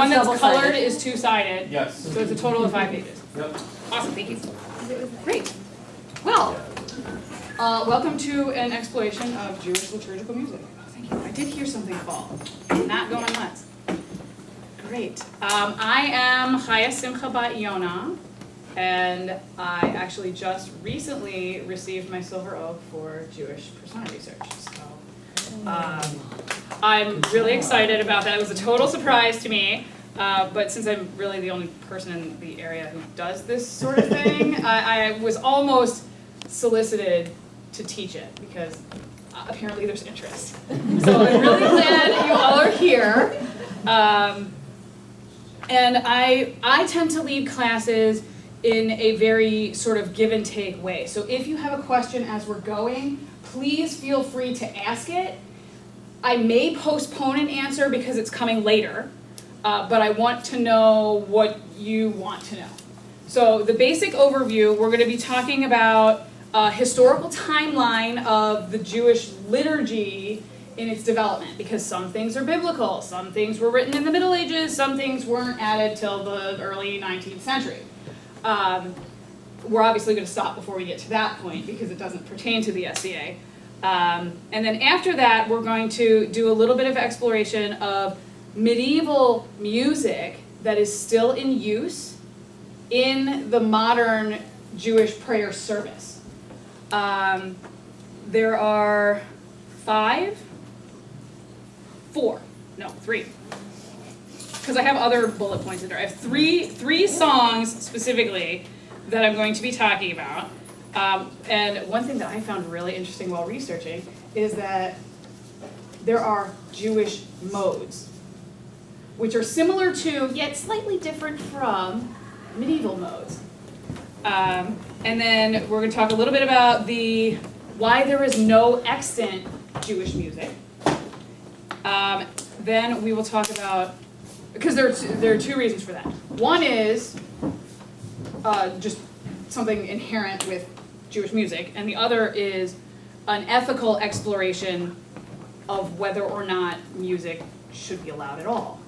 One that's colored is two-sided. Yes. So it's a total of 5 pages. Yep. Awesome, thank you. Great. Well, welcome to an exploration of Jewish liturgical music. Oh, thank you. I did hear something fall. I'm not going nuts. Great. I am Simcha bat Yonah, and I actually just recently received my Silver Oak for Jewish persona research. So I'm really excited about that. It was a total surprise to me. But since I'm really the only person in the area who does this sort of thing, I was almost solicited to teach it because apparently there's interest. So I'm really glad you all are here. And I tend to lead classes in a very sort of give and take way. So if you have a question as we're going, please feel free to ask it. I may postpone an answer because it's coming later. But I want to know what you want to know. So the basic overview, we're going to be talking about a historical timeline of the Jewish liturgy in its development, because some things are biblical, some things were written in the Middle Ages, some things weren't added till the early 19th century. We're obviously going to stop before we get to that point because it doesn't pertain to the SCA. And then after that, we're going to do a little bit of exploration of medieval music that is still in use in the modern Jewish prayer service. There are three, because I have other bullet points in there. I have three songs specifically that I'm going to be talking about. And one thing that I found really interesting while researching is that there are Jewish modes, which are similar to, yet slightly different from, medieval modes. And then we're going to talk a little bit about why there is no extant Jewish music. Then we will talk about, because there are two reasons for that. One is just something inherent with Jewish music, and the other is an ethical exploration of whether or not music should be allowed at all.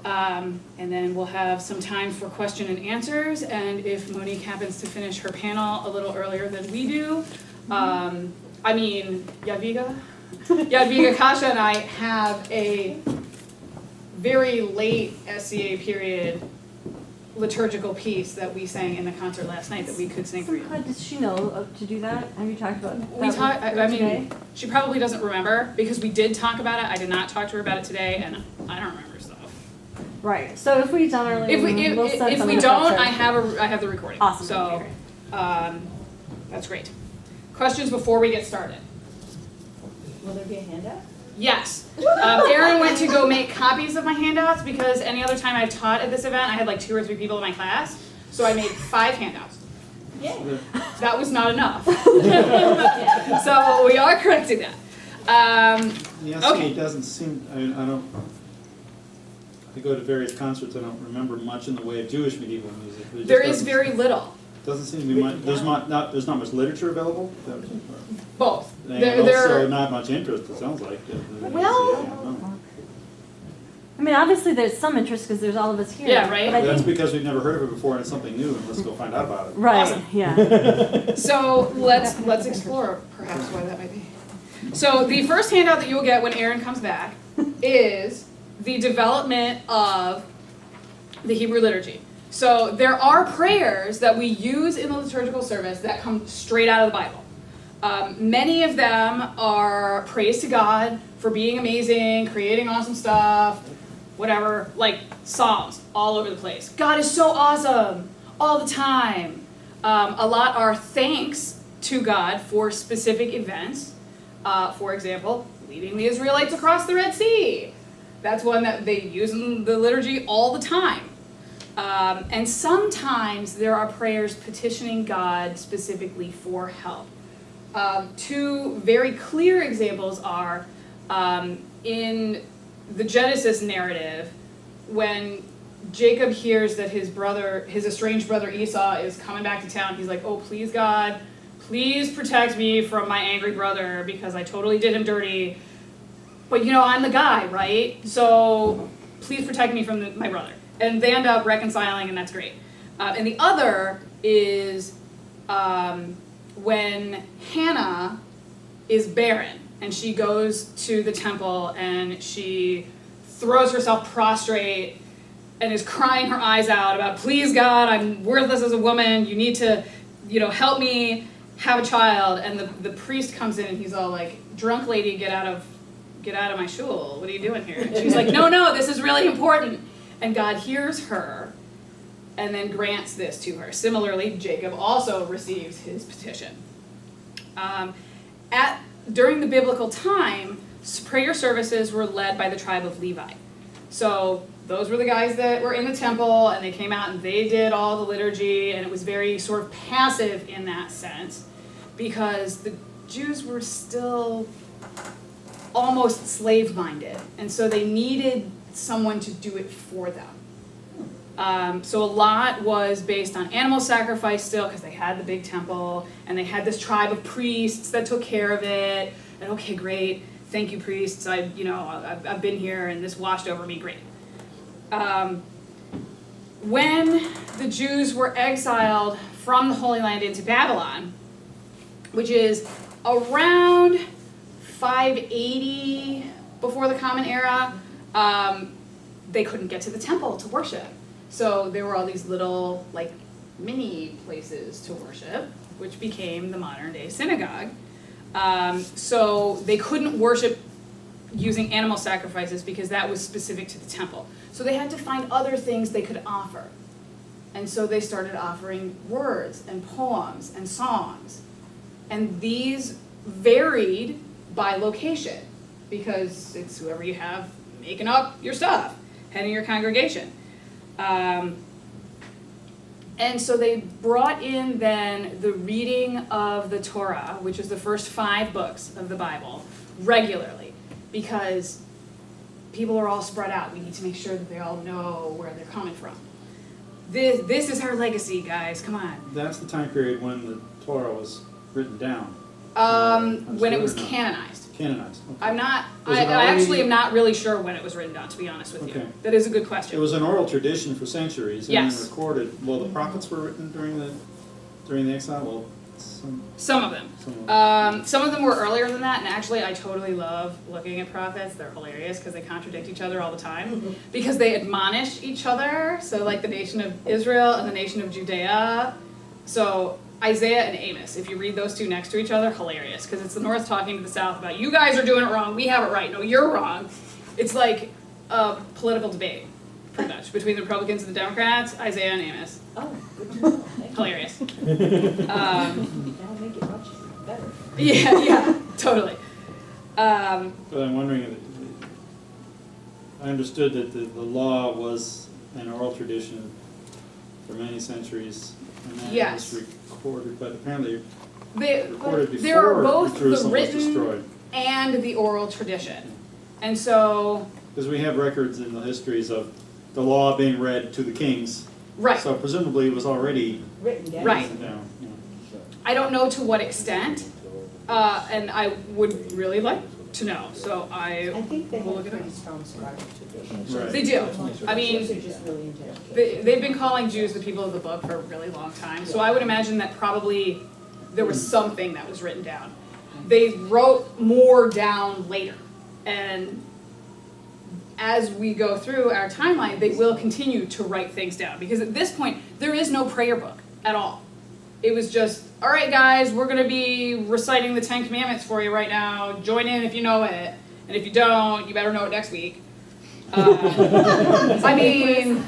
And then we'll have some time for question and answers, and if Monique happens to finish her panel a little earlier than we do, Yadviga Kasha and I have a very late SCA period liturgical piece that we sang in the concert last night that we could sing for you. Does she know to do that? Have you talked about that? I mean, she probably doesn't remember because we did talk about it. I did not talk to her about it today, and I don't remember stuff. Right. So if we don't earlier, if we don't, I have the recording. Awesome. So that's great. Questions before we get started? Will there be a handout? Yes. Erin went to go make copies of my handouts because any other time I've taught at this event, I had like 2 or 3 people in my class, so I made 5 handouts. Yay. That was not enough. So we are correcting that. The Okay. SCA doesn't seem, I go to various concerts, I don't remember much in the way of Jewish medieval music. There is very little. Doesn't seem to be much, there's not much literature available? Both. And also not much interest, it sounds like. Well, I mean, obviously there's some interest because there's all of us here. Yeah, right. But I That's think, because we've never heard of it before and it's something new and let's go find out about it. right. Awesome. Yeah. so let's explore perhaps why that might be. So the first handout that you will get when Erin comes back is the development of the Hebrew liturgy. So there are prayers that we use in the liturgical service that come straight out of the Bible. Many of them are praise to God for being amazing, creating awesome stuff, whatever, like Psalms all over the place. God is so awesome all the time. A lot are thanks to God for specific events. For example, leading the Israelites across the Red Sea. That's one that they use in the liturgy all the time. And sometimes there are prayers petitioning God specifically for help. 2 very clear examples are in the Genesis narrative, when Jacob hears that his estranged brother Esau is coming back to town, he's like, oh, please God, please protect me from my angry brother because I totally did him dirty. But I'm the guy, right? So please protect me from my brother. And they end up reconciling, and that's great. And the other is when Hannah is barren, and she goes to the temple, and she throws herself prostrate, and is crying her eyes out about, please God, I'm worthless as a woman, you need to, help me have a child. And the priest comes in, and he's all like, drunk lady, get out of my shul, what are you doing here? And she's like, no, this is really important. And God hears her, and then grants this to her. Similarly, Jacob also receives his petition. During the biblical time, prayer services were led by the tribe of Levi. So those were the guys that were in the temple, and they came out and they did all the liturgy, and it was very sort of passive in that sense, because the Jews were still almost slave-minded, and so they needed someone to do it for them. So a lot was based on animal sacrifice still, because they had the big temple, and they had this tribe of priests that took care of it. And okay, great, thank you, priests. I've been here, and this washed over me. Great. When the Jews were exiled from the Holy Land into Babylon, which is around 580 before the Common Era, they couldn't get to the temple to worship. So there were all these little, mini places to worship, which became the modern day synagogue. So they couldn't worship using animal sacrifices because that was specific to the temple. So they had to find other things they could offer. And so they started offering words and poems and songs. And these varied by location, because it's whoever you have making up your stuff, head of your congregation. And so they brought in then the reading of the Torah, which is the first 5 books of the Bible, regularly, because people are all spread out. We need to make sure that they all know where they're coming from. This is our legacy, guys. Come on. That's the time period when the Torah was written down. When it was canonized. Canonized. Okay. I actually am not really sure when it was written down, to be honest with you. Okay. That is a good question. It was an oral tradition for centuries, and Yes. then recorded. Well, the prophets were written during the exile. Well, Some of them. Some of them were earlier than that, and actually I totally love looking at prophets. They're hilarious because they contradict each other all the time. Because they admonish each other, so like the nation of Israel and the nation of Judea. So Isaiah and Amos, if you read those two next to each other, hilarious, because it's the North talking to the South about, you guys are doing it wrong, we have it right, no, you're wrong. It's like a political debate, pretty much, between the Republicans and the Democrats, Isaiah and Amos. Oh, good to know. Thank you. Hilarious. That'll make it much better. Yeah, totally. But I'm wondering, I understood that the law was an oral tradition for many centuries, and that Yes. was recorded, but apparently There recorded are before both the Jerusalem was written destroyed. and the oral tradition. And so, Because we have records in the histories of the law being read to the kings. right. So presumably it was already Written down. Right. written down. Yeah. I don't know to what extent, and I would really like to know, so I think they will have look a it up. pretty strong scribal tradition. Right. They do. I mean, Jews are just really into education. they've been calling Jews the people of the book for a really long time, so I would imagine that probably there was something that was written down. They wrote more down later, and as we go through our timeline, they will continue to write things down, because at this point, there is no prayer book at all. It was just, all right, guys, we're going to be reciting the 10 Commandments for you right now. Join in if you know it, and if you don't, you better know it next week. I mean,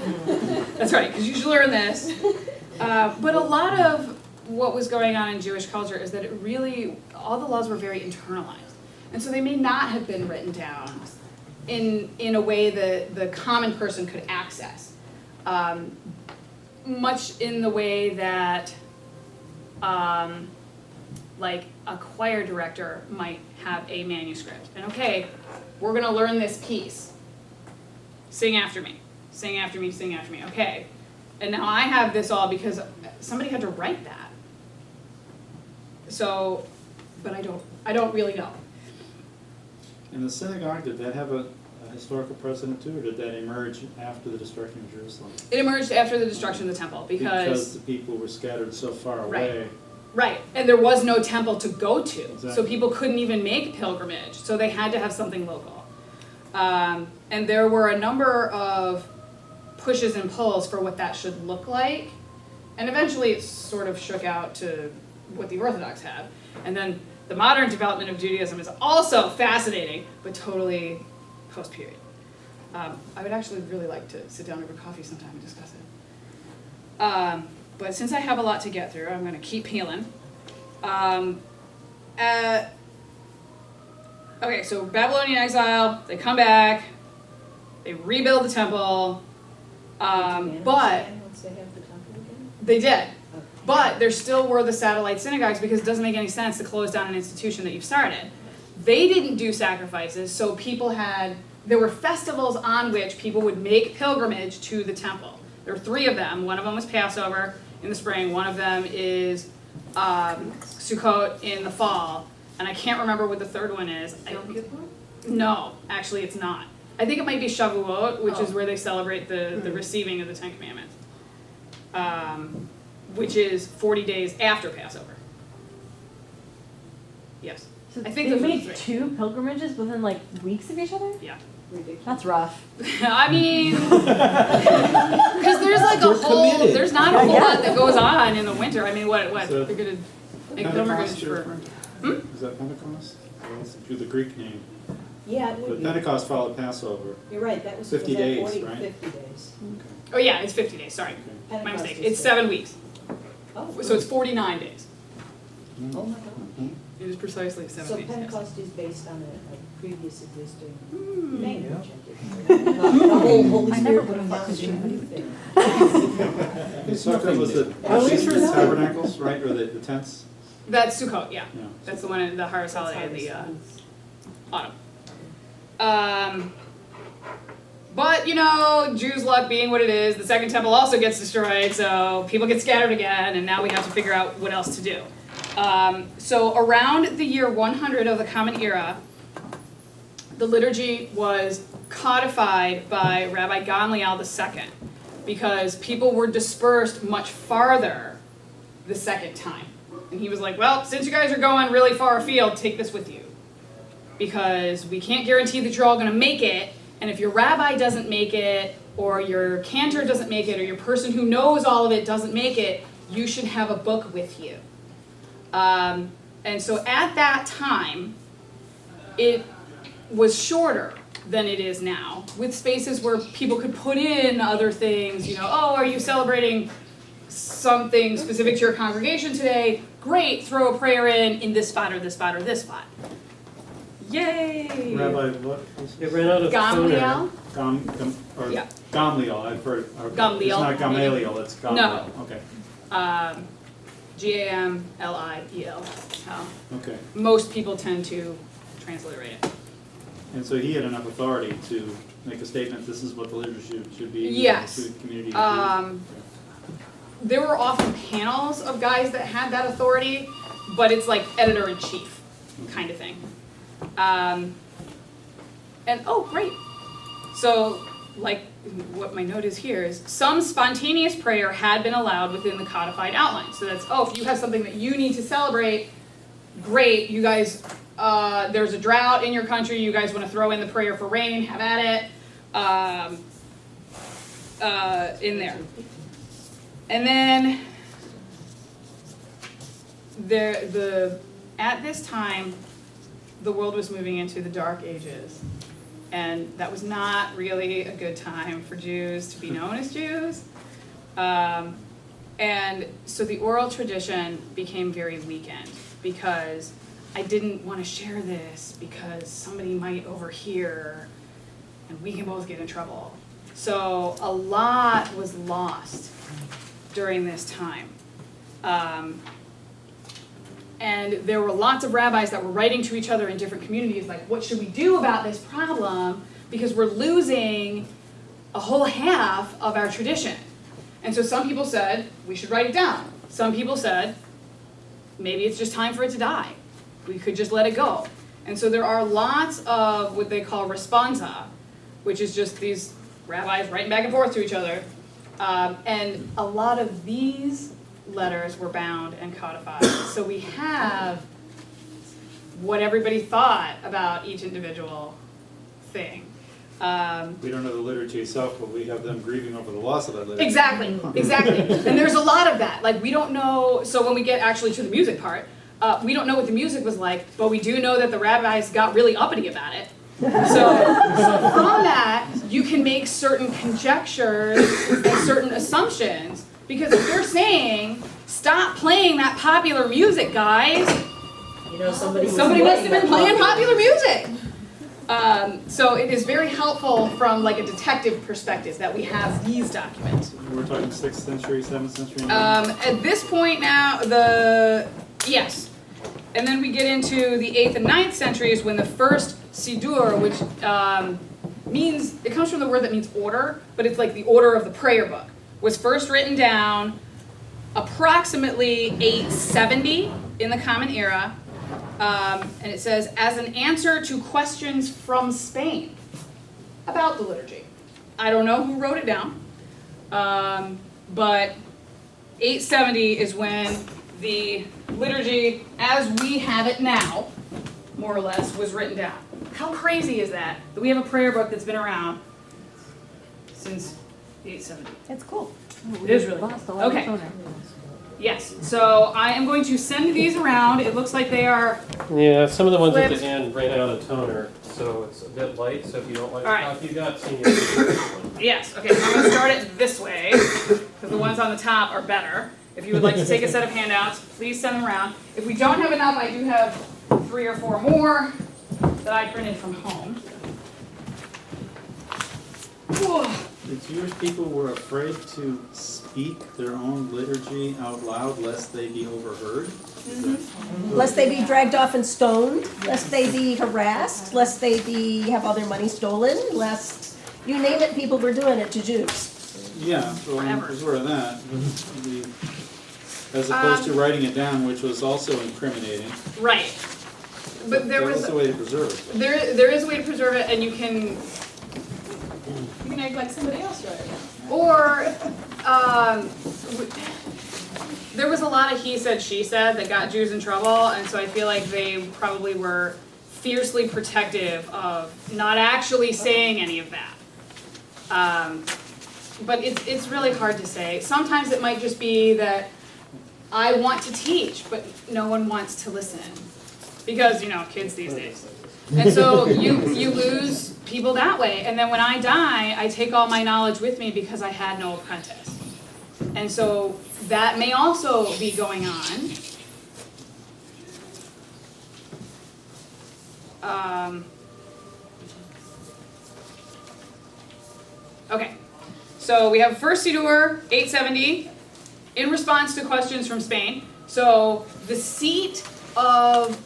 that's right, because you should learn this. But a lot of what was going on in Jewish culture is that it really, all the laws were very internalized. And so they may not have been written down in a way that the common person could access. Much in the way that like a choir director might have a manuscript. And okay, we're gonna learn this piece. Sing after me, sing after me, sing after me. Okay, and now I have this all because somebody had to write that. So, but I don't really know. And the synagogue, did that have a a historical precedent too, or did that emerge after the destruction of Jerusalem? It emerged after the destruction of the temple Because the people were scattered so far away. Right, and there was no temple to go to, so Exactly. people couldn't even make pilgrimage, so they had to have something local. And there were a number of pushes and pulls for what that should look like, and eventually it sort of shook out to what the Orthodox have. And then the modern development of Judaism is also fascinating, but totally post-period. I would actually really like to sit down over coffee sometime and discuss it. But since I have a lot to get through, I'm going to keep peeling. Okay, so Babylonian exile, they come back, they rebuild the temple, but Once they have the temple again? they did. Okay. But there still were the satellite synagogues because it doesn't make any sense to close down an institution that you've started. They didn't do sacrifices, so there were festivals on which people would make pilgrimage to the temple. There were 3 of them. One of them was Passover in the spring. One of them is Sukkot in the fall. And I can't remember what the third one is. No, actually it's not. I think it might be Shavuot, which is where they celebrate the receiving of the Ten Commandments, which is 40 days after Passover. Yes. So I think they those are the made 3. 2 pilgrimages within like weeks of each other? Yeah. Ridiculous. That's rough. I mean, because there's like They're a whole, committed. there's not a whole lot that goes on in the winter. I mean, what, So- they're gonna make Pentecost pilgrimage you're for, referring to? Is that Pentecost? Or is it the Greek name? Yeah, it But would be. Pentecost followed Passover. You're right, that was 50 was that days, 40 right? 50 days. Okay. oh yeah, it's 50 days, sorry. Okay. My mistake. is It's 50. 7 weeks. Oh, So it's 49 days. Oh my God. Mhm. It is precisely 7 So weeks. yes. Pentecost is based on a previous existing Hmm. language, I guess. Not the whole Holy I never Spirit would have thought founding that. a new thing. Sukkot was the At least Feast of for now. Tabernacles, right, or the tents? That's Sukkot, yeah. Yeah. That's the one in the harvest That's holiday in the harvest. autumn. But, you know, Jews' luck being what it is, the second temple also gets destroyed, so people get scattered again, and now we have to figure out what else to do. So around the year 100 of the Common Era, the liturgy was codified by Rabbi Gamliel II because people were dispersed much farther the second time. And he was like, well, since you guys are going really far afield, take this with you. Because we can't guarantee that you're all going to make it, and if your rabbi doesn't make it, or your cantor doesn't make it, or your person who knows all of it doesn't make it, you should have a book with you. And so at that time, it was shorter than it is now, with spaces where people could put in other things, you know, oh, are you celebrating something specific to your congregation today? Great, throw a prayer in this spot or this spot or this spot. Yay! Rabbi, what was It ran out of Gamliel? or Yeah. Gamliel, I've heard. Okay. Gamliel. It's not Gamaliel, it's Gamliel. No. Okay, Gamliel. How okay. most people tend to transliterate it. And so he had enough authority to make a statement, this is what the liturgy should be. Yes. To the community. There were often panels of guys that had that authority, but it's like editor-in-chief kind of thing. And oh, great. So, like what my note is here is some spontaneous prayer had been allowed within the codified outline. So that's, oh, if you have something that you need to celebrate, great, you guys, there's a drought in your country, you guys want to throw in the prayer for rain, have at it, in there. And then at this time, the world was moving into the Dark Ages. And that was not really a good time for Jews to be known as Jews. And so the oral tradition became very weakened because I didn't want to share this because somebody might overhear and we can both get in trouble. So a lot was lost during this time. And there were lots of rabbis that were writing to each other in different communities, like, what should we do about this problem? Because we're losing a whole half of our tradition. And so some people said, we should write it down. Some people said, maybe it's just time for it to die. We could just let it go. And so there are lots of what they call responsa which is just these rabbis writing back and forth to each other. And a lot of these letters were bound and codified. So we have what everybody thought about each individual thing. We don't know the liturgy itself, but we have them grieving over the loss of that liturgy. Exactly. And there's a lot of that. Like, we don't know, so when we get actually to the music part, we don't know what the music was like, but we do know that the rabbis got really uppity about it. So from that, you can make certain conjectures and certain assumptions, because if you're saying, stop playing that popular music, guys, You know, somebody must have been playing popular music. So it is very helpful from like a detective perspective that we have these documents. We're talking 6th century, 7th century? At this point now, yes. And then we get into the 8th and 9th centuries when the first Siddur, which means, it comes from the word that means order, but it's like the order of the prayer book, was first written down approximately 870 in the Common Era. And it says, as an answer to questions from Spain about the liturgy. I don't know who wrote it down, but 870 is when the liturgy, as we have it now, more or less, was written down. How crazy is that we have a prayer book that's been around since the 870? It's cool. It is really Lost a cool. lot of Okay. toner. Yes, so I am going to send these around. It looks like they are, Yeah, some of the ones at Flipped. the end ran out of toner, so it's a bit light, so if you don't like the All right. copy you got, senior one. yes, okay, so I'm going to start it this way, because the ones on the top are better. If you would like to take a set of handouts, please send them around. If we don't have enough, I do have 3 or 4 more that I printed from home. Whoa. The Jewish people were afraid to speak their own liturgy out loud lest they be overheard? Lest they be dragged off and stoned, lest they be harassed, lest they have all their money stolen, lest, you name it, people were doing it to Jews. Yeah, well, I'm Forever. sure of that. As opposed to writing it down, which was also incriminating. Right. But there was a way to preserve it. there is a way to preserve it, and you can act like somebody else wrote it. Or there was a lot of he said, she said that got Jews in trouble, and so I feel like they probably were fiercely protective of not actually saying any of that. But it's really hard to say. Sometimes it might just be that I want to teach, but no one wants to listen. Because, you know, kids these days. And so you lose people that way. And then when I die, I take all my knowledge with me because I had no apprentice. And so that may also be going on. Okay, so we have first Siddur, 870, in response to questions from Spain. So the seat of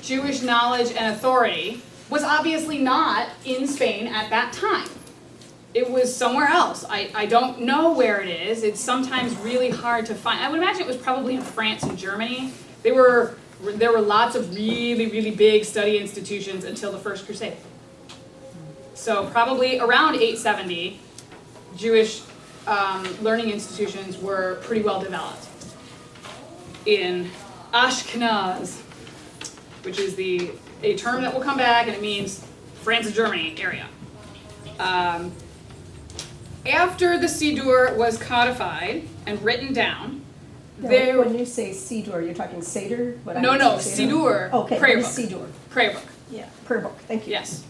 Jewish knowledge and authority was obviously not in Spain at that time. It was somewhere else. I don't know where it is. It's sometimes really hard to find. I would imagine it was probably in France and Germany. There were lots of really, really big study institutions until the First Crusade. So probably around 870, Jewish learning institutions were pretty well developed in Ashkenaz, which is a term that will come back, and it means France and Germany area. After the Siddur was codified and written down, Now, when you say Siddur, you're talking Seder? What I no, would say, Siddur, Okay, prayer what book. is Siddur? Prayer book, Yeah, prayer book, thank you. yes.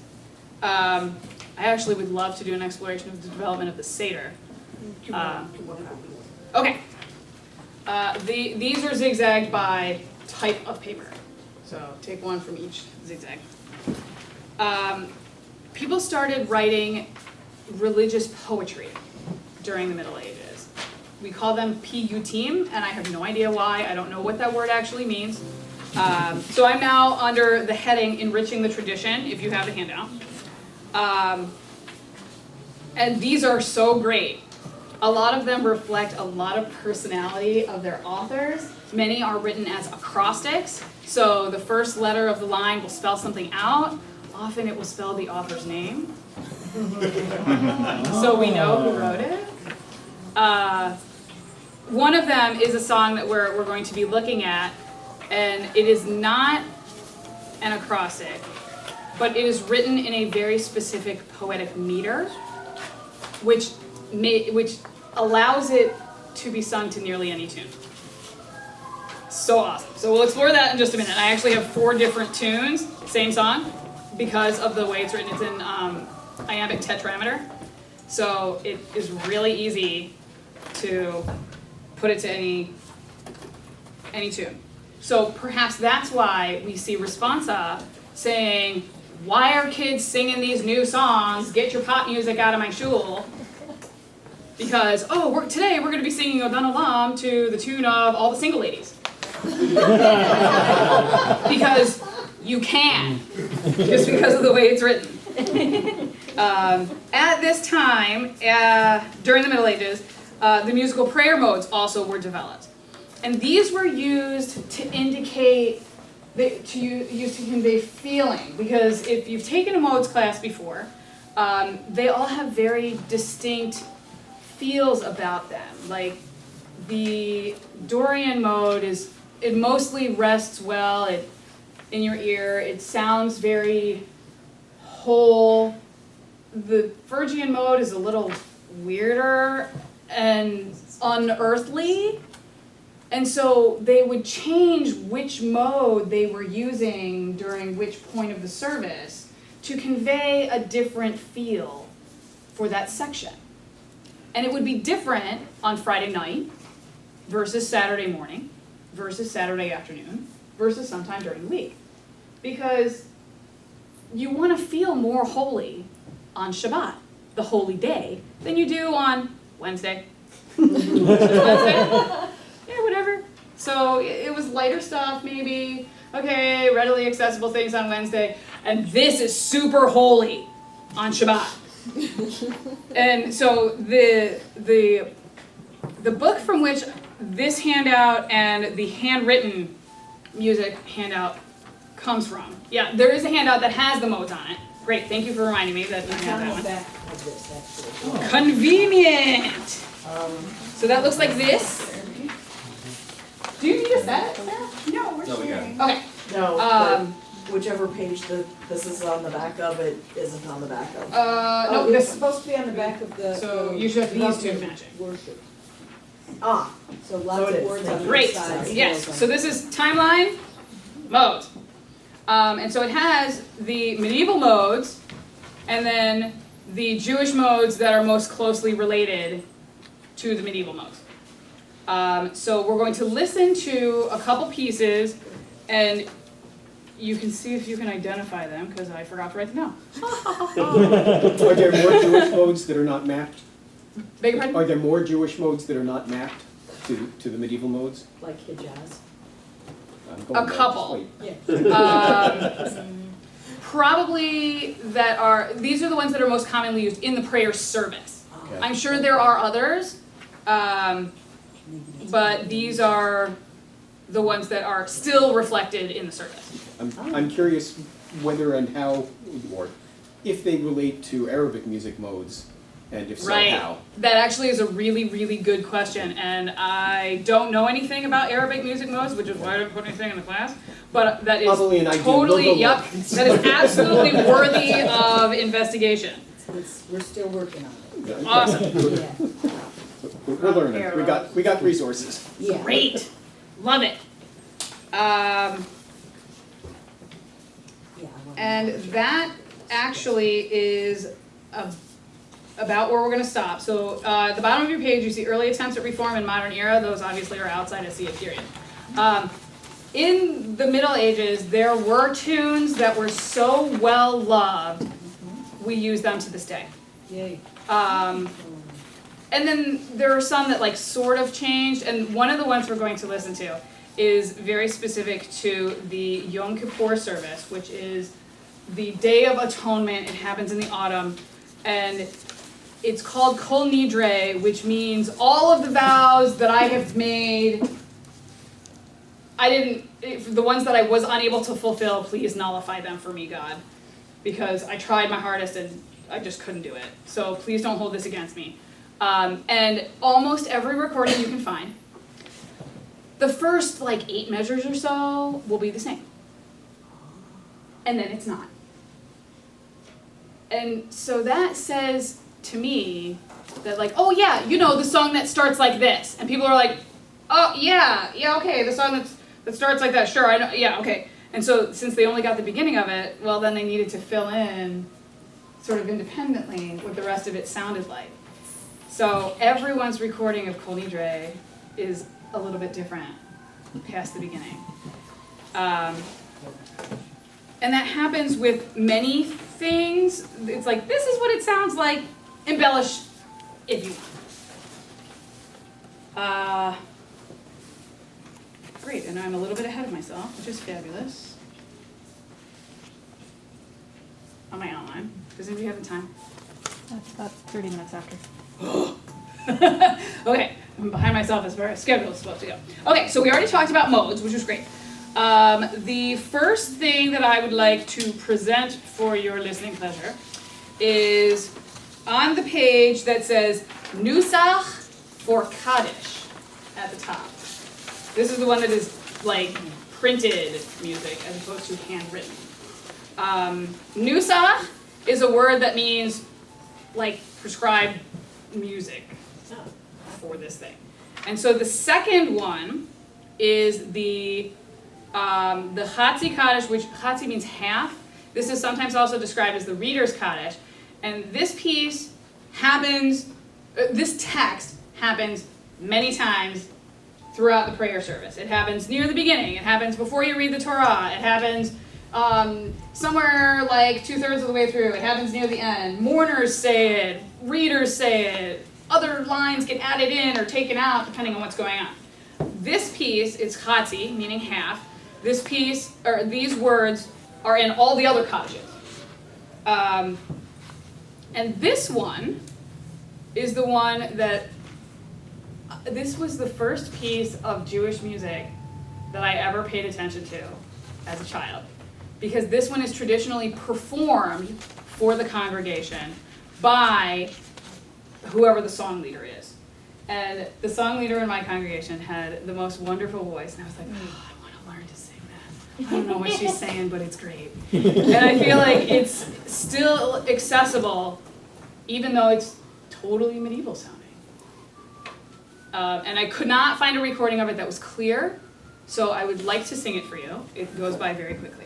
I actually would love to do an exploration of the development of the Seder. Okay. These are zigzagged by type of paper. So take one from each zigzag. People started writing religious poetry during the Middle Ages. We call them piyutim, and I have no idea why. I don't know what that word actually means. So I'm now under the heading Enriching the Tradition, if you have the handout. And these are so great. A lot of them reflect a lot of personality of their authors. Many are written as acrostics, so the first letter of the line will spell something out. Often it will spell the author's name. So we know who wrote it. One of them is a song that we're going to be looking at, and it is not an acrostic, but it is written in a very specific poetic meter, which allows it to be sung to nearly any tune. So awesome. So we'll explore that in just a minute. I actually have 4 different tunes, same song, because of the way it's written. It's in iambic tetrameter, so it is really easy to put it to any tune. So perhaps that's why we see responsa saying, "Why are kids singing these new songs? Get your pop music out of my shul." Because, today we're going to be singing Odan Olam to the tune of All the Single Ladies. Because you can, just because of the way it's written. At this time, during the Middle Ages, the musical prayer modes also were developed. And these were used to indicate, to convey feeling. Because if you've taken a modes class before, they all have very distinct feels about them. Like the Dorian mode it mostly rests well in your ear. It sounds very whole. The Phrygian mode is a little weirder and unearthly. And so they would change which mode they were using during which point of the service to convey a different feel for that section. And it would be different on Friday night versus Saturday morning versus Saturday afternoon versus sometime during the week. Because you want to feel more holy on Shabbat, the holy day, than you do on Wednesday. Wednesday? Yeah, whatever. So it was lighter stuff, maybe. Okay, readily accessible things on Wednesday. And this is super holy on Shabbat. And so the book from which this handout and the handwritten music handout comes from. Yeah, there is a handout that has the modes on it. Great, thank you for reminding me that you have that one. Back of this, actually. Convenient! So that looks like this. Do you need a set, Sarah? No, we're No, we got sharing. Okay. No, Um, but whichever page this is on the back of, it isn't on the back of. no, Oh, it's this, supposed to be on the back of the. So the you should have these two development matching. Worship. Ah, So So lots it of is. words on the great, side. yes. So this is timeline modes. And so it has the medieval modes and then the Jewish modes that are most closely related to the medieval modes. So we're going to listen to a couple pieces and you can see if you can identify them because I forgot to write them down. Are there more Jewish modes that are not mapped? Beg your pardon? Are there more Jewish modes that are not mapped to the medieval modes? like Hijaz. I'm going A back, couple. just wait. Probably these are the ones that are most commonly used in the prayer service. Okay. I'm sure there are others, but these are the ones that are still reflected in the service. I'm curious whether and how, or if they relate to Arabic music modes, and if so, Right. how. That actually is a really, really good question, and I don't know anything about Arabic music modes, which is why I didn't put anything in the class, but that is Probably an idea. totally, We'll go yep, look. that is absolutely worthy of investigation. We're still working on Awesome. it. Yeah. We're learning. We got resources. Yeah. Great. Love it. Yeah, And that actually is about where we're going to stop. So at the bottom of your page, you see early attempts at reform in modern era. Those obviously are outside of CA period. In the Middle Ages, there were tunes that were so well loved, we use them to this day. Yay. And then there are some that like sort of changed, and one of the ones we're going to listen to is very specific to the Yom Kippur service, which is the Day of Atonement. It happens in the autumn, and it's called Kol Nidre, which means all of the vows that I have made, the ones that I was unable to fulfill, please nullify them for me, God. Because I tried my hardest and I just couldn't do it. So please don't hold this against me. And almost every recording you can find, the first like 8 measures or so will be the same. And then it's not. And so that says to me that like, oh yeah, you know, the song that starts like this. And people are like, oh yeah, okay, the song that starts like that, sure, I know, yeah, okay. And so since they only got the beginning of it, well then they needed to fill in sort of independently what the rest of it sounded like. So everyone's recording of Kol Nidre is a little bit different past the beginning. And that happens with many things. It's like, this is what it sounds like, embellish if you want. Great, and I'm a little bit ahead of myself, which is fabulous. On my outline. Does anybody have the time? That's about 30 minutes after. Okay, I'm behind myself as far as schedule is supposed to go. Okay, so we already talked about modes, which was great. The first thing that I would like to present for your listening pleasure is on the page that says Nusach for Kaddish at the top. This is the one that is like printed music as opposed to handwritten. Nusach is a word that means like prescribed music for this thing. And so the second one is the Chatzi Kaddish, which Chatzi means half. This is sometimes also described as the reader's Kaddish. And this piece happens, this text happens many times throughout the prayer service. It happens near the beginning. It happens before you read the Torah. It happens somewhere like 2/3 of the way through. It happens near the end. Mourners say it. Readers say it. Other lines get added in or taken out depending on what's going on. This piece is Chatzi, meaning half. This piece, or these words, are in all the other Kaddishes. And this one is the one that, this was the first piece of Jewish music that I ever paid attention to as a child. Because this one is traditionally performed for the congregation by whoever the song leader is. And the song leader in my congregation had the most wonderful voice, and I was like, oh, I want to learn to sing that. I don't know what she's saying, but it's great. And I feel like it's still accessible, even though it's totally medieval sounding. And I could not find a recording of it that was clear, so I would like to sing it for you. It goes by very quickly.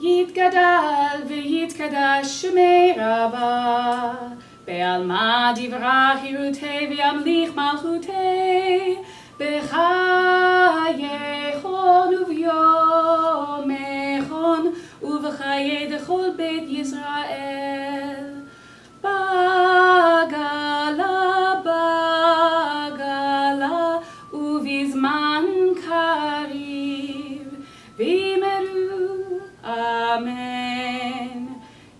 Yitgadal v'yitgadash shemei Rabbah Be'alma divrach hirutei v'yamlich malchutei B'chayechon uv'yomechon uv'chayei dechol beit Yisrael Bagala bagala uv'izman kariv v'imeru Amen.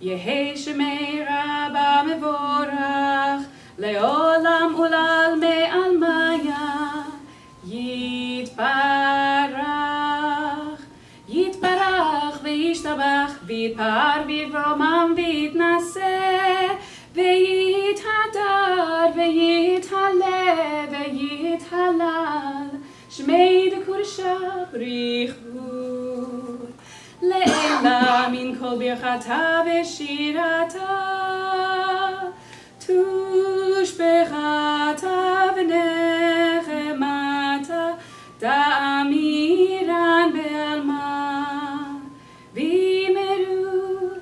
Yehei Shemei Rabbah mevorach leolam ulal me'almaya yitbarach yitbarach ve'yishtabach v'yitpar v'yivromam v'yitnaseh ve'yithadar ve'yithaleh ve'yithalal Shmei d'Kursha brichu Le'ela min kol birchata v'shirata tushbechata v'nechemata da'amiran be'alma v'imeru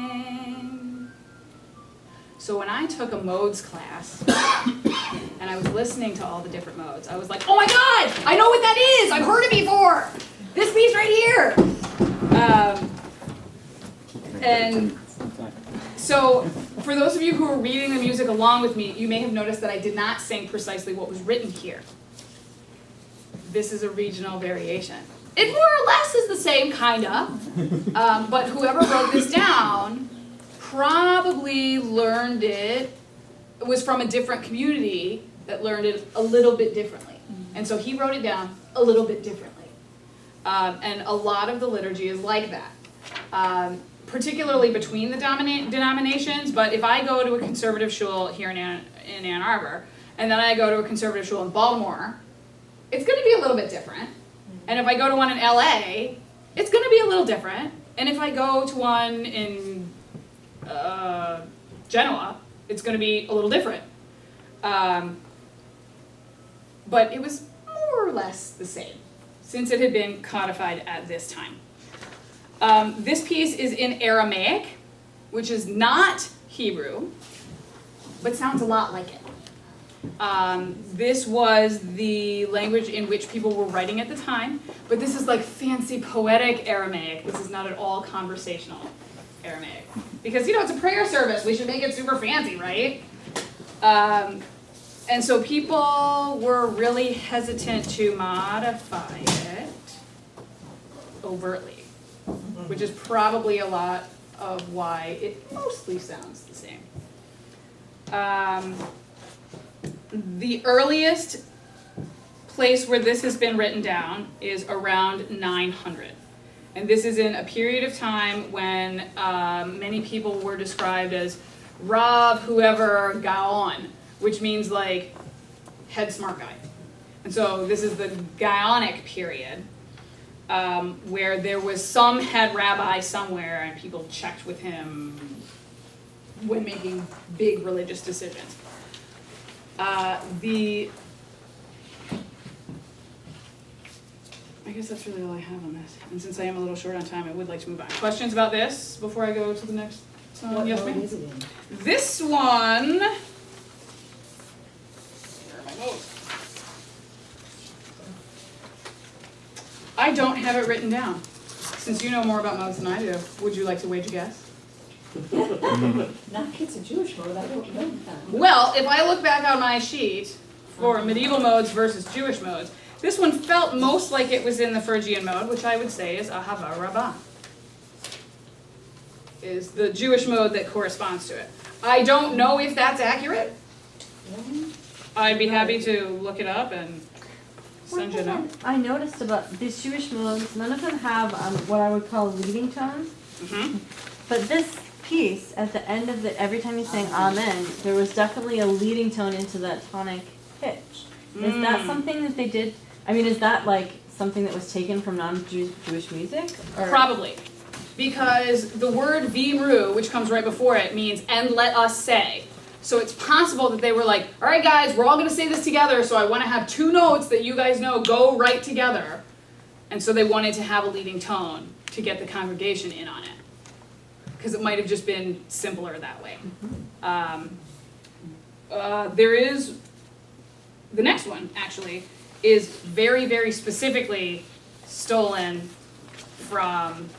Amen. So when I took a modes class and I was listening to all the different modes, I was like, oh my God, I know what that is. I've heard it before. This piece right here. And so for those of you who are reading the music along with me, you may have noticed that I did not sing precisely what was written here. This is a regional variation. It more or less is the same, kinda. But whoever wrote this down probably learned it, was from a different community that learned it a little bit differently. And so he wrote it down a little bit differently. And a lot of the liturgy is like that. particularly between the denominations, but if I go to a conservative shul here in Ann Arbor, and then I go to a conservative shul in Baltimore, it's going to be a little bit different. And if I go to one in LA, it's going to be a little different. And if I go to one in Genoa, it's going to be a little different. But it was more or less the same, since it had been codified at this time. This piece is in Aramaic, which is not Hebrew, but sounds a lot like it. This was the language in which people were writing at the time, but this is like fancy poetic Aramaic. This is not at all conversational Aramaic. Because, it's a prayer service. We should make it super fancy, right? And so people were really hesitant to modify it overtly, which is probably a lot of why it mostly sounds the same. The earliest place where this has been written down is around 900. And this is in a period of time when many people were described as Rav whoever Gaon, which means like head smart guy. And so this is the Gaonic period, where there was some head rabbi somewhere and people checked with him when making big religious decisions. I guess that's really all I have on this. And since I am a little short on time, I would like to move on. Questions about this before I go to the next song? What Yes, mode ma'am? is it in? This one. Where are my notes? I don't have it written down. Since you know more about modes than I do, would you like to wage a guess? Not kids in Jewish mode, I don't know that. Well, if I look back on my sheet for medieval modes versus Jewish modes, this one felt most like it was in the Phrygian mode, which I would say is Ahava Rabbah. Is the Jewish mode that corresponds to it. I don't know if that's accurate. I'd be happy to look it up and send you a note. I noticed about these Jewish modes, none of them have what I would call leading tones. Mm-hmm. But this piece, at the end of it, every time you sang Amen, there was definitely a leading tone into that tonic pitch. Is that something that they did? I mean, is that like something that was taken from non-Jewish music? Or? Probably. Because the word vimru, which comes right before it, means and let us say. So it's possible that they were like, all right guys, we're all going to say this together, so I want to have two notes that you guys know go right together. And so they wanted to have a leading tone to get the congregation in on it. Because it might have just been simpler that way. There is, the next one actually, is very, very specifically stolen from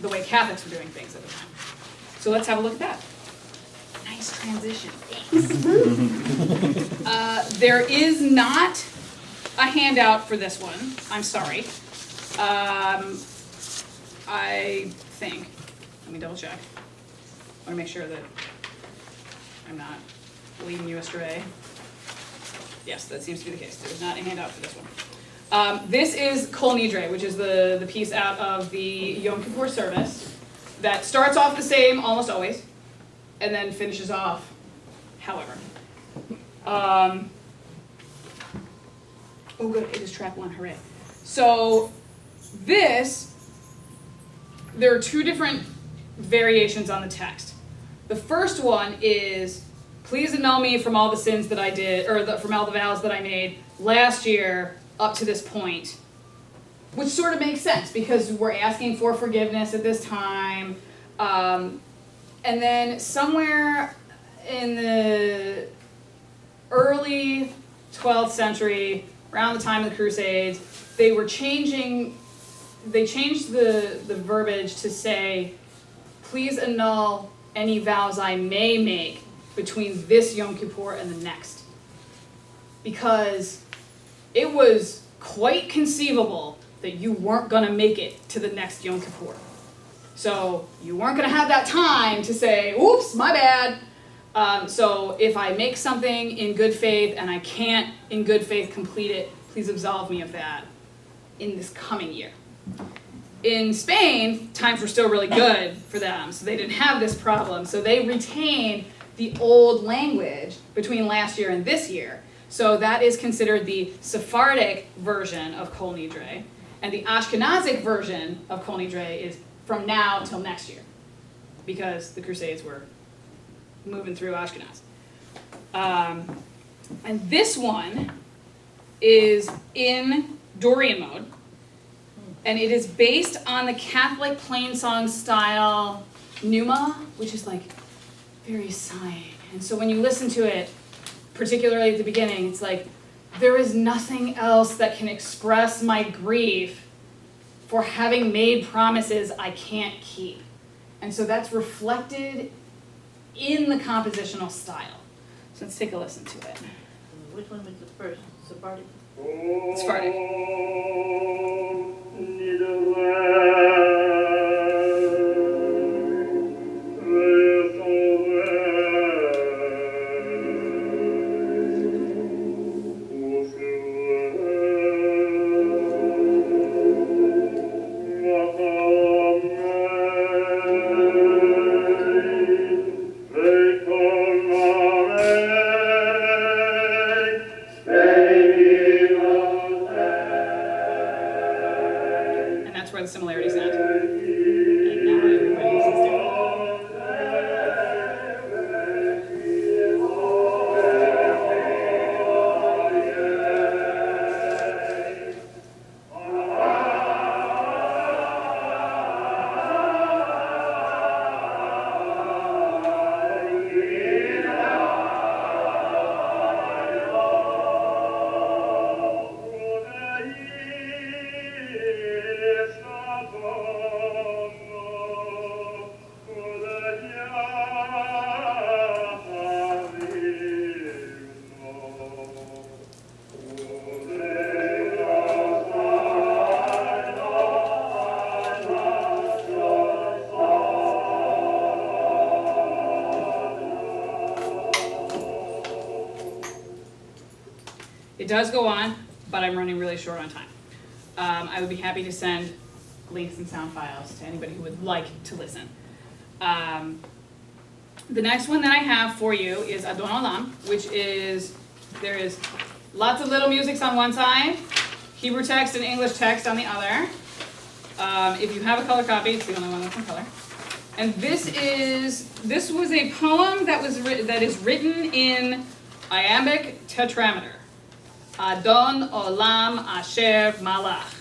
the way Catholics were doing things at the time. So let's have a look at that. Nice transition. There is not a handout for this one. I'm sorry. I think. Let me double check. I want to make sure that I'm not leading you astray. Yes, that seems to be the case. There's not a handout for this one. This is Kol Nidre, which is the piece out of the Yom Kippur service that starts off the same almost always, and then finishes off however. Oh good, it is track one, hooray. So there are two different variations on the text. The first one is, please annul me from all the sins that I did, or from all the vows that I made last year up to this point. Which sort of makes sense, because we're asking for forgiveness at this time. And then somewhere in the early 12th century, around the time of the Crusades, they changed the verbiage to say, please annul any vows I may make between this Yom Kippur and the next. Because it was quite conceivable that you weren't going to make it to the next Yom Kippur. So you weren't going to have that time to say, oops, my bad. So if I make something in good faith and I can't in good faith complete it, please absolve me of that in this coming year. In Spain, times were still really good for them, so they didn't have this problem. So they retained the old language between last year and this year. So that is considered the Sephardic version of Kol Nidre, and the Ashkenazic version of Kol Nidre is from now till next year, because the Crusades were moving through Ashkenaz. And this one is in Dorian mode, and it is based on the Catholic plainsong style pneuma, which is like very sighing. And so when you listen to it, particularly at the beginning, it's like, there is nothing else that can express my grief for having made promises I can't keep. And so that's reflected in the compositional style. So let's take a listen to it. Which one was the first? Sephardic? Sephardic. The similarities end. And now everybody listens to it. It does go on, but I'm running really short on time. I would be happy to send links and sound files to anybody who would like to listen. The next one that I have for you is Adon Olam, which is, there is lots of little musics on one side, Hebrew text and English text on the other. If you have a color copy, it's the only one that's in color. And this was a poem that is written in iambic tetrameter. Adon Olam Asher Malach.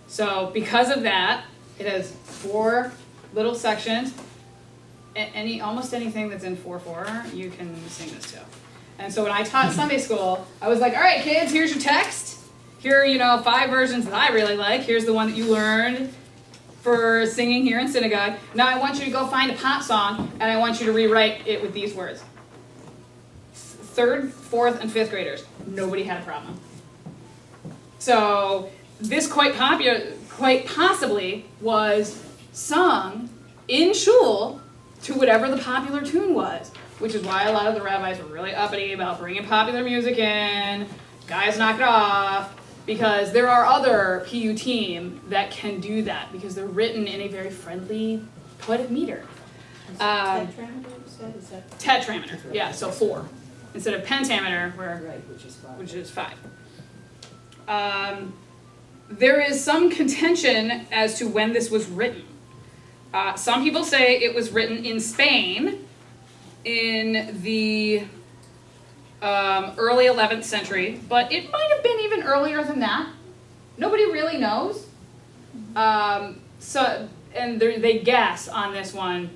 So because of that, it has 4 little sections. Almost anything that's in 4/4, you can sing this to. And so when I taught Sunday school, I was like, all right, kids, here's your text. Here are, 5 versions that I really like. Here's the one that you learned for singing here in synagogue. Now I want you to go find a pop song, and I want you to rewrite it with these words. 3rd, 4th, and 5th graders, nobody had a problem. So this quite possibly was sung in shul to whatever the popular tune was, which is why a lot of the rabbis were really uppity about bringing popular music in. Guys, knock it off, because there are other piyutim that can do that because they're written in a very friendly, poetic meter. Tetrameter, you said? Is that? Tetrameter, yeah, so 4. Instead of pentameter, Right, which is 5. There is some contention as to when this was written. Some people say it was written in Spain in the early 11th century, but it might have been even earlier than that. Nobody really knows. They guess on this one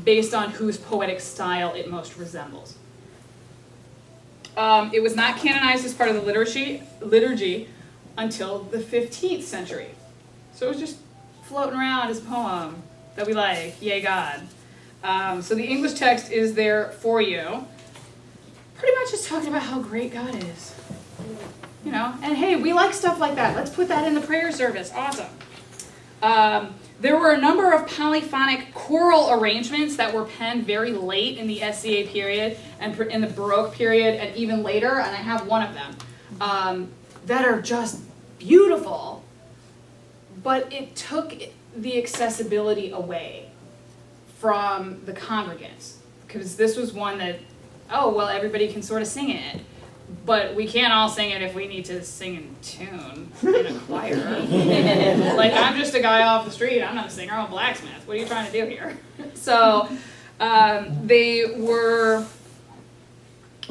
based on whose poetic style it most resembles. It was not canonized as part of the liturgy until the 15th century. So it was just floating around as a poem that we like, yay God. So the English text is there for you. Pretty much just talking about how great God is. And hey, we like stuff like that. Let's put that in the prayer service. Awesome. There were a number of polyphonic choral arrangements that were penned very late in the SCA period and in the Baroque period and even later, and I have one of them, that are just beautiful, but it took the accessibility away from the congregants. Because this was one that, oh, well, everybody can sort of sing it, but we can't all sing it if we need to sing in tune in a choir. Like, I'm just a guy off the street, I'm not a singer, I'm a blacksmith. What are you trying to do here? So they were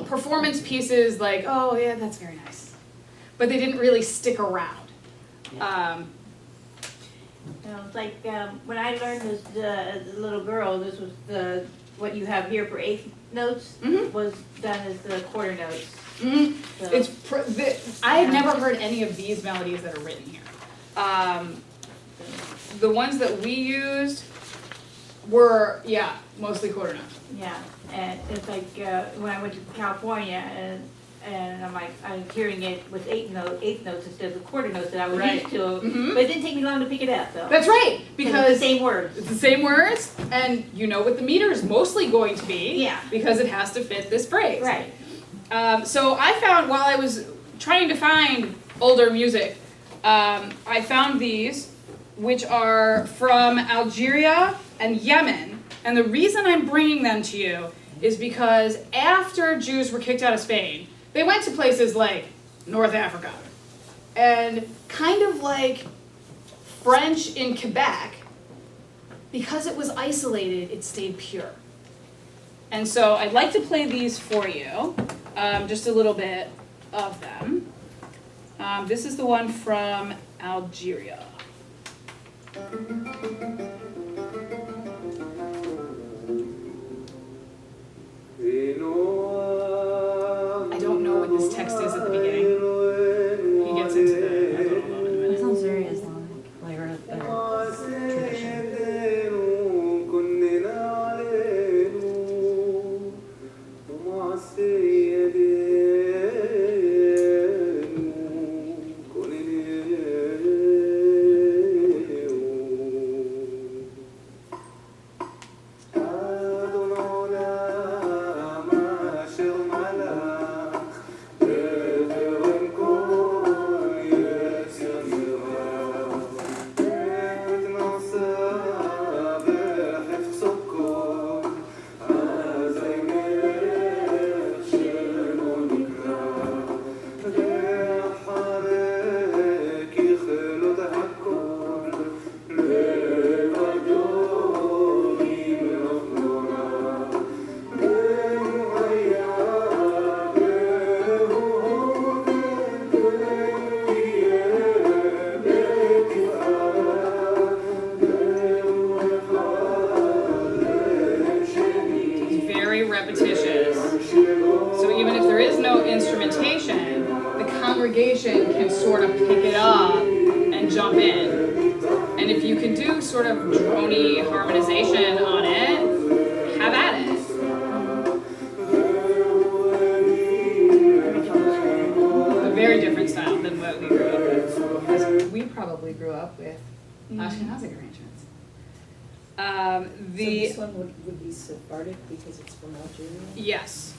performance pieces like, oh yeah, that's very nice. But they didn't really stick around. It's like when I learned this as a little girl, this was what you have here for eighth notes was done as the quarter notes. Mm-hmm. So, I had never heard any of these melodies that are written here. The ones that we used were, mostly quarter notes. yeah, and it's like when I went to California and I'm like, I was hearing it with eighth notes instead of the quarter notes that I was Right. used to. Mhm. But it didn't take me long to pick it up though. That's right, It's because the same words. it's the same words, and you know what the meter is mostly going to be. Yeah. Because it has to fit this phrase. Right. So I found, while I was trying to find older music, I found these, which are from Algeria and Yemen. And the reason I'm bringing them to you is because after Jews were kicked out of Spain, they went to places like North Africa. And kind of like French in Quebec, because it was isolated, it stayed pure. And so I'd like to play these for you, just a little bit of them. This is the one from Algeria. I don't know what this text is at the beginning. He gets into the Azon in a It minute. sounds very Islamic, like or tradition. Very repetitious. So even if there is no instrumentation, the congregation can sort of pick it up and jump in. And if you can do sort of drony harmonization on it, have at it. A very different style than what we grew up with. Because we probably grew up with Ashkenazic arrangements. So this one would be Sephardic because it's from Algeria? Yes.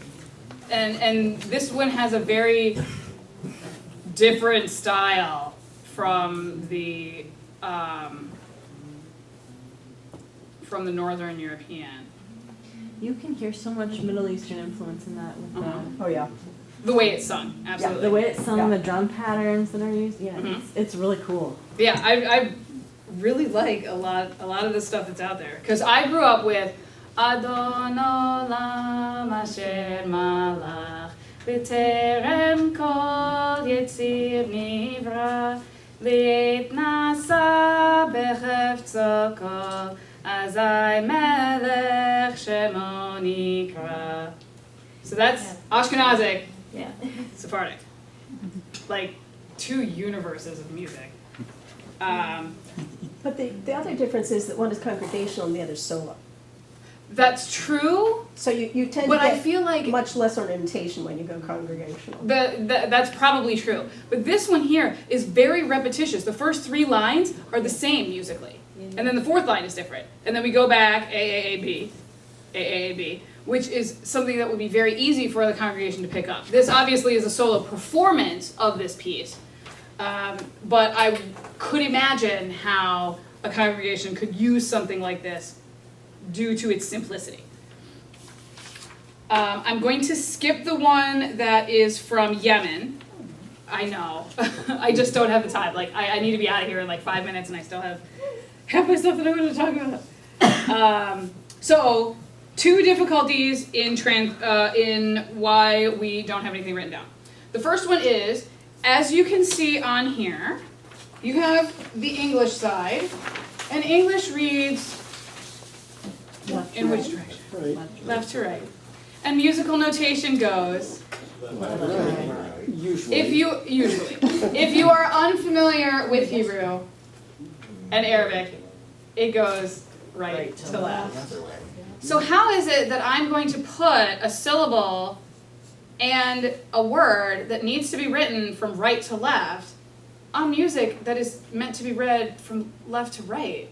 And this one has a very different style from the Northern European. You can hear so much Middle Eastern influence in that with Oh, yeah. The way it's sung, absolutely. the way it's sung, Yeah. the drum patterns that are used. Yeah, Mhm. it's really cool. Yeah, I really like a lot of the stuff that's out there. Because I grew up with Adon Olam Asher Malach B'terem Kol Yetzir Nivra Li'et Nasa B'chefzo Kol Azai Melech Shemo Nikra. So that's Ashkenazic, Yeah. Sephardic. Like two universes of music. But the other difference is that one is congregational and the other is solo. That's true, So you tend to but I get feel like much less ornamentation when you go congregational. that's probably true. But this one here is very repetitious. The first three lines are the same musically. And then the fourth line is different. And then we go back A, A, B, which is something that would be very easy for the congregation to pick up. This obviously is a solo performance of this piece. But I could imagine how a congregation could use something like this due to its simplicity. I'm going to skip the one that is from Yemen. I know. I just don't have the time. Like, I need to be out of here in like 5 minutes, and I still have half my stuff that I'm going to talk about. So, 2 difficulties in why we don't have anything written down. The first one is, as you can see on here, you have the English side, and English reads in which direction? Right. Left to right. And musical notation goes, Usually. if you are unfamiliar with Hebrew and Arabic, it goes right to left. So how is it that I'm going to put a syllable and a word that needs to be written from right to left on music that is meant to be read from left to right?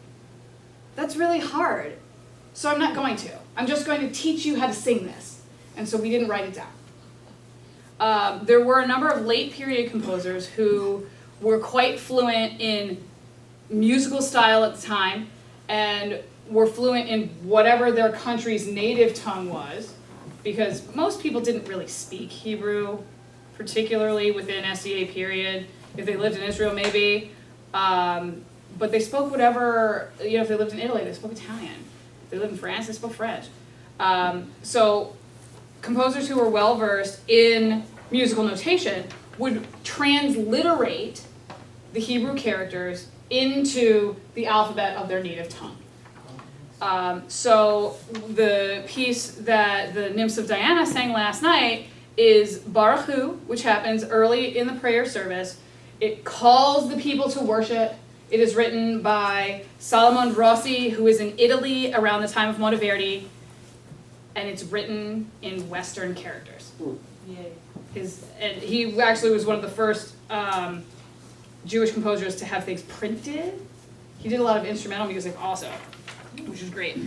That's really hard. So I'm not going to. I'm just going to teach you how to sing this. And so we didn't write it down. There were a number of late period composers who were quite fluent in musical style at the time and were fluent in whatever their country's native tongue was, because most people didn't really speak Hebrew, particularly within SEA period. If they lived in Israel, maybe. But they spoke whatever, if they lived in Italy, they spoke Italian. If they lived in France, they spoke French. So composers who were well-versed in musical notation would transliterate the Hebrew characters into the alphabet of their native tongue. So the piece that the Nymphs of Diana sang last night is Baruch Hu, which happens early in the prayer service. It calls the people to worship. It is written by Salomon Rossi, who is in Italy around the time of Monteverdi, and it's written in Western characters. Yay. And he actually was one of the first Jewish composers to have things printed. He did a lot of instrumental music also, which is great.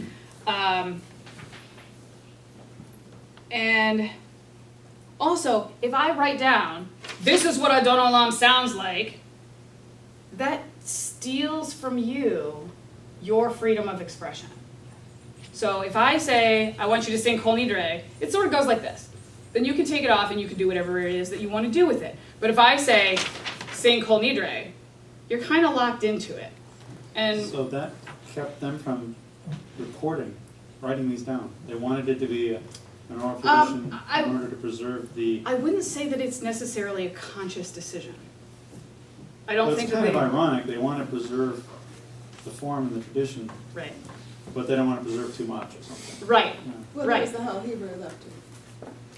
And also, if I write down, this is what Adon Olam sounds like, that steals from you your freedom of expression. So if I say, I want you to sing Kol Nidre, it sort of goes like this. Then you can take it off and you can do whatever it is that you want to do with it. But if I say, sing Kol Nidre, you're kind of locked into it. And So that kept them from recording, writing these down. They wanted it to be an oral tradition in order to preserve the... I wouldn't say that it's necessarily a conscious decision. I don't But think it's that kind they... of ironic. They want to preserve the form and the tradition, Right. but they don't want to preserve too much or something. Right. Yeah. Well, Right. that was the how Hebrew left it.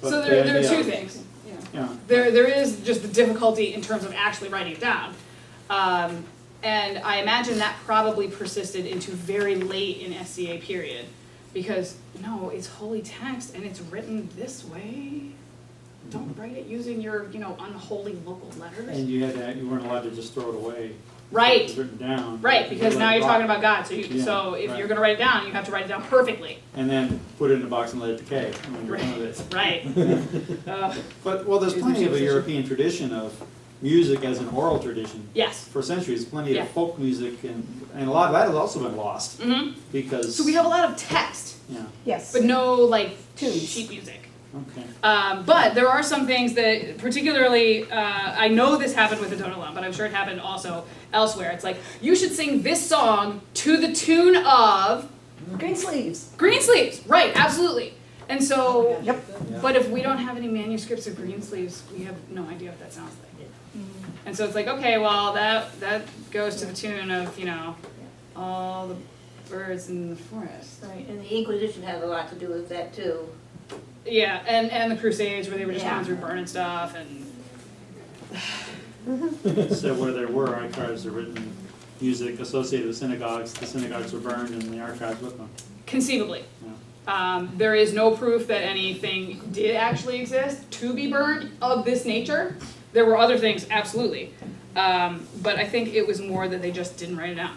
But So the there are idea two of- things. Yeah. There is just the difficulty in terms of actually writing it down. And I imagine that probably persisted into very late in SCA period, because no, it's holy text and it's written this way. Don't write it using your, unholy local letters. And you weren't allowed to just throw it away. Right. It was written down. Right, because Let now it you're rot. talking about God. So Yeah, so if right. you're going to write it down, you have to write it down perfectly. And then put it in a box and let it decay. I mean, you're one of it. Right. But there's Is plenty there of a superstition? European tradition of music as an oral tradition. Yes. For centuries, plenty Yeah. of folk music, and a lot of that has also been lost Hmm. because. So we have a lot of text, Yeah. Yes. but no Tunes. sheet music. Okay. But there are some things that, particularly, I know this happened with Adon Olam, but I'm sure it happened also elsewhere. It's like, you should sing this song to the tune of Green sleeves. Greensleeves. Right, absolutely. And so, Yep. but if we don't have any manuscripts of Greensleeves, we have no idea what that sounds like. And so it's like, okay, well, that goes to the tune of, all the birds in the forest. Right, and the Inquisition had a lot to do with that too. Yeah, and the Crusades where they were just Yeah. going through burning stuff and So where there were archives of written music associated with synagogues, the synagogues were burned and the archives with them. conceivably. Yeah. There is no proof that anything did actually exist to be burned of this nature. There were other things, absolutely. But I think it was more that they just didn't write it down.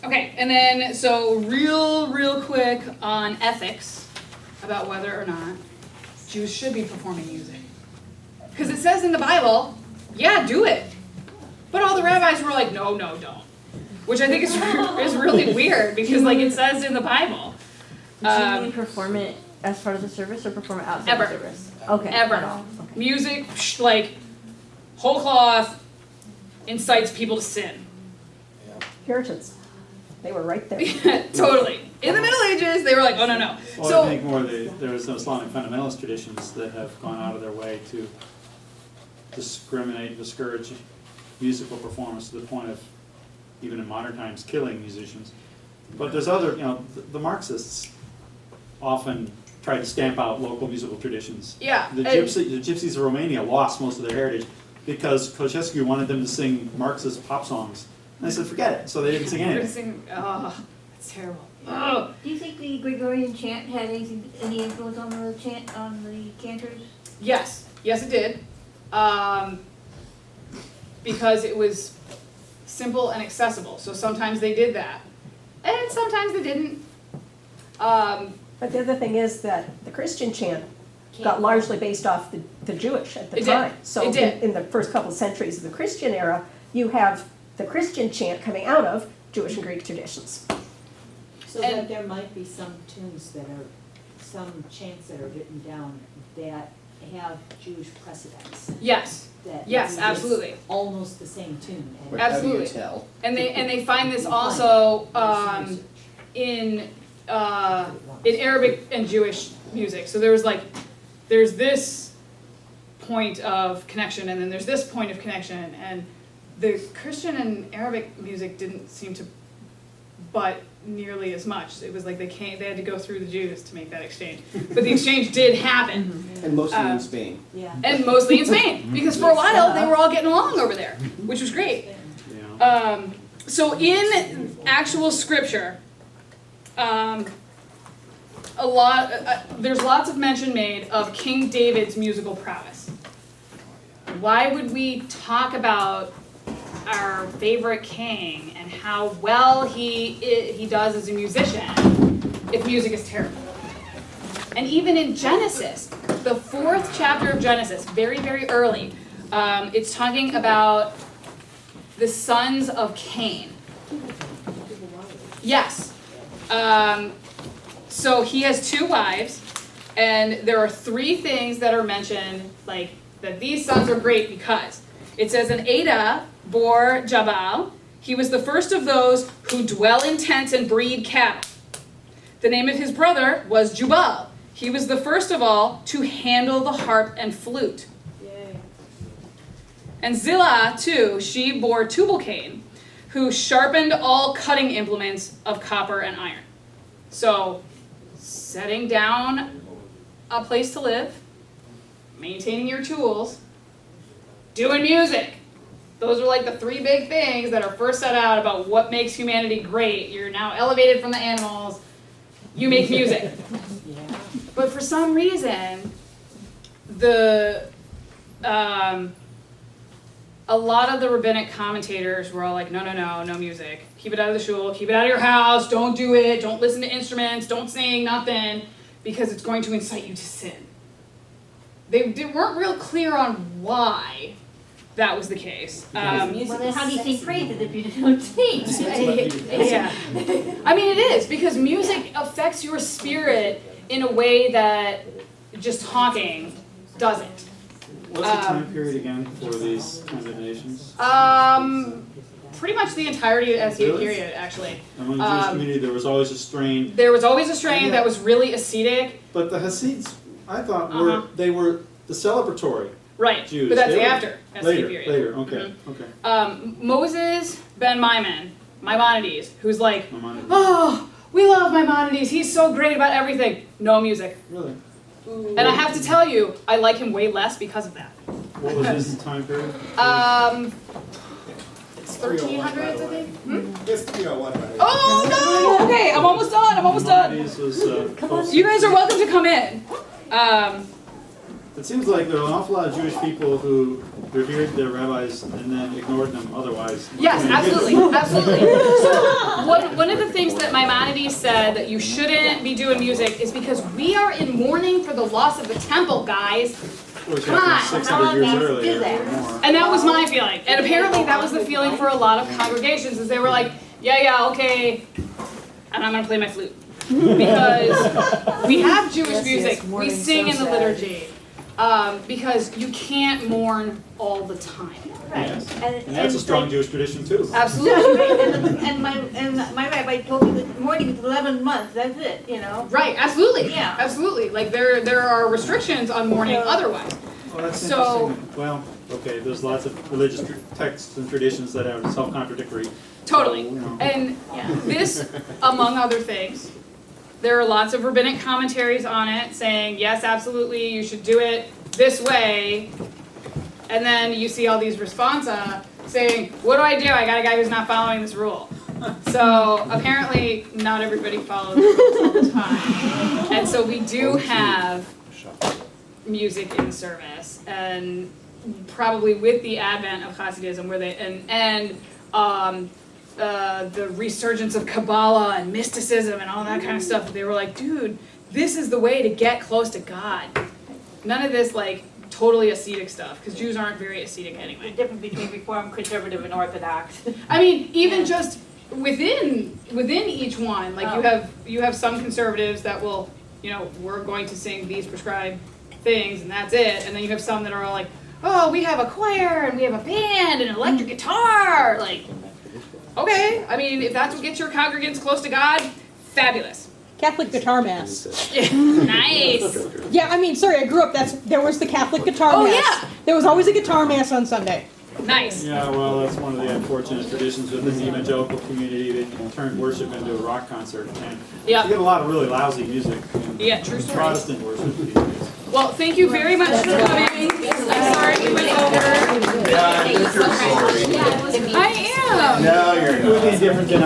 Okay, and then, so real quick on ethics, about whether or not Jews should be performing music. Because it says in the Bible, yeah, do it. But all the rabbis were like, no, don't. Which I think is really weird because like it says in the Bible. Do you mean perform it as part of the service or perform it outside Ever. the service? Okay. Ever. at all. Okay. Music, like, whole cloth, incites people to sin. Puritans, they were right there. Totally. In the Middle Ages, they were like, oh, no. Well, So, I think more there's some Islamic fundamentalist traditions that have gone out of their way to discourage musical performance to the point of, even in modern times, killing musicians. But there's other, the Marxists often try to stamp out local musical traditions. yeah. The gypsies of Romania lost most of their heritage because Ceausescu wanted them to sing Marxist pop songs. And they said, forget it. So they didn't sing anything. Oh, that's terrible. Oh. Do you think the Gregorian chant had any influence on the cantors? Yes, it did. Because it was simple and accessible. So sometimes they did that. And sometimes they didn't. But the other thing is that the Christian chant got largely based off the Jewish at the It did. time. So It did. in the first couple centuries of the Christian era, you have the Christian chant coming out of Jewish and Greek traditions. So And- that there might be some tunes that are, some chants that are written down that have Jewish precedents. Yes, That yes, it's absolutely. almost the same tune. But And how do you Absolutely. tell? And they find this You find also there's research. in Arabic and Jewish music. So there's this point of connection, and then there's this point of connection, and the Christian and Arabic music didn't seem to butt nearly as much. It was like they had to go through the Jews to make that exchange. But the exchange did happen, And mostly in Spain. Yeah. and mostly in Spain, because for a while they were all getting along over there, which was great. Yeah. So in actual scripture, there's lots of mention made of King David's musical prowess. Why would we talk about our favorite king and how well he does as a musician if music is terrible? And even in Genesis, the 4th chapter of Genesis, very, very early, it's talking about the sons of Cain. Yes. So he has 2 wives, and there are 3 things that are mentioned, like that these sons are great because it says, "And Ada bore Jabal. He was the first of those who dwell in tents and breed cattle. The name of his brother was Jubal. He was the first of all to handle the harp and flute. Yay. And Zillah, too, she bore Tubal-Cain, who sharpened all cutting implements of copper and iron." So, setting down a place to live, maintaining your tools, doing music. Those are like the 3 big things that are first set out about what makes humanity great. You're now elevated from the animals. You make music. Yeah. But for some reason, a lot of the rabbinic commentators were all like, no music. Keep it out of the shul, keep it out of your house, don't do it, don't listen to instruments, don't sing, nothing, because it's going to incite you to sin. They weren't real clear on why that was the case. Well, then how do you sing praises if you don't sing? Yeah. I mean, it is, because music affects your spirit in a way that just talking doesn't. What's the time period again for these condemnations? Pretty much the entirety of the SEA Really? period, actually. Among the Jewish community, there was always a strain. There was always a strain that was really ascetic. But the Hasids, I thought, were the celebratory Right, Jews. but that's They were after SEA period. Later, okay, okay. Moses ben Maimonides, who's like, Maimonides. oh, we love Maimonides, he's so great about everything. No music. Really? And I have to tell you, I like him way less because of that. What was his time period? It's 1300s, I think. It's 301, by the way. Oh no! Okay, I'm almost done. Maimonides was, You guys are welcome to come in. It seems like there are an awful lot of Jewish people who revered their rabbis and then ignored them otherwise. Yes, absolutely, absolutely. So one of the things that Maimonides said that you shouldn't be doing music is because we are in mourning for the loss of the temple, guys. Which Come on, happened 600 years how long earlier do that? or more. And that was my feeling. And apparently that was the feeling for a lot of congregations, is they were like, yeah, okay, and I'm gonna play my flute. Because we have Jewish Yes, music, yes, we mourning's sing so in the sad. liturgy. Because you can't mourn all the time. Right. Yes. And And that's a strong like- Jewish tradition too. Absolutely. And my rabbi told me that mourning is 11 months, that's it, you know? Right, absolutely. Yeah. Absolutely. Like there are restrictions on mourning Yeah. otherwise. Well, that's So- interesting. Well, okay, there's lots of religious texts and traditions that are self-contradictory. Totally. So, you know. And this, among other things, there are lots of rabbinic commentaries on it saying, yes, absolutely, you should do it this way. And then you see all these responsa saying, what do? I got a guy who's not following this rule. So apparently not everybody follows the rules all the time. And so we do have music in service, and probably with the advent of Hasidism, where the resurgence of Kabbalah and mysticism and all that kind of stuff, they were like, dude, this is the way to get close to God. None of this like totally ascetic stuff, because Jews aren't very ascetic The anyway. difference between Reform, Conservative, and Orthodox. I mean, even just within each one, like you have some conservatives that will, we're going to sing these prescribed things and that's it, and then you have some that are all like, oh, we have a choir and we have a band and an electric guitar, like, okay, I mean, if that's what gets your congregants close to God, fabulous. Catholic guitar mass. Nice. Yeah, I mean, sorry, I grew up, there was the Catholic guitar Oh, mass. yeah. There was always a guitar mass on Sunday. Nice. Yeah, well, that's one of the unfortunate traditions within the evangelical community that turned worship into a rock concert. And Yeah. you get a lot of really lousy music in Yeah, true story. Protestant worship these days. Well, thank you very much for coming. I'm sorry we went over. Yeah, I think you're sorry. I am. No, you're not. It would be a different